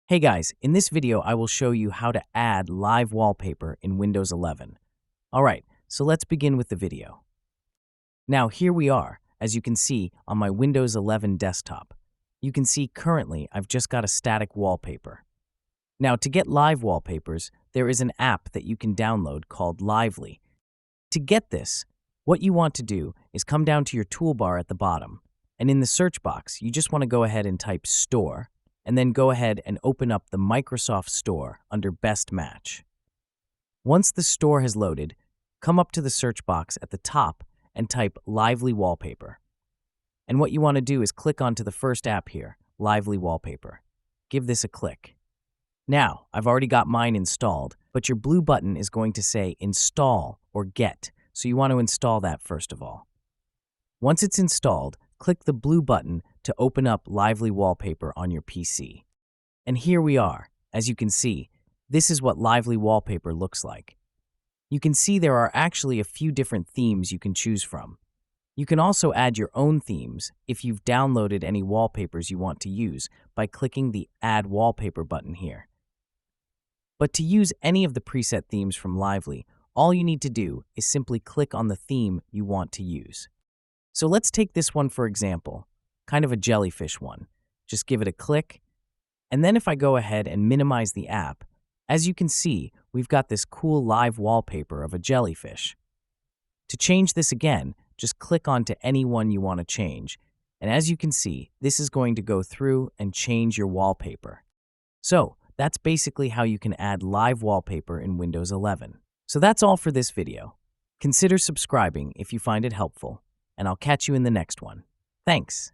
Hey guys, in this video I will show you how to add live wallpaper in Windows 11. Alright, so let's begin with the video. Now here we are, as you can see on my Windows 11 desktop. You can see currently I've just got a static wallpaper. Now to get live wallpapers, there is an app that you can download called Lively. To get this, what you want to do is come down to your toolbar at the bottom, and in the search box you just want to go ahead and type Store, and then go ahead and open up the Microsoft Store under Best Match. Once the store has loaded, come up to the search box at the top and type Lively Wallpaper. And what you want to do is click onto the first app here, Lively Wallpaper. Give this a click. Now, I've already got mine installed, but your blue button is going to say Install or Get, so you want to install that first of all. Once it's installed, click the blue button to open up Lively Wallpaper on your PC. And here we are. As you can see, this is what Lively Wallpaper looks like. You can see there are actually a few different themes you can choose from. You can also add your own themes if you've downloaded any wallpapers you want to use by clicking the Add Wallpaper button here. But to use any of the preset themes from Lively, all you need to do is simply click on the theme you want to use. So let's take this one for example, kind of a jellyfish one. Just give it a click, and then if I go ahead and minimize the app, as you can see, we've got this cool live wallpaper of a jellyfish. To change this again, just click onto any one you want to change, and as you can see, this is going to go through and change your wallpaper. So that's basically how you can add live wallpaper in Windows 11. So that's all for this video. Consider subscribing if you find it helpful, and I'll catch you in the next one. Thanks.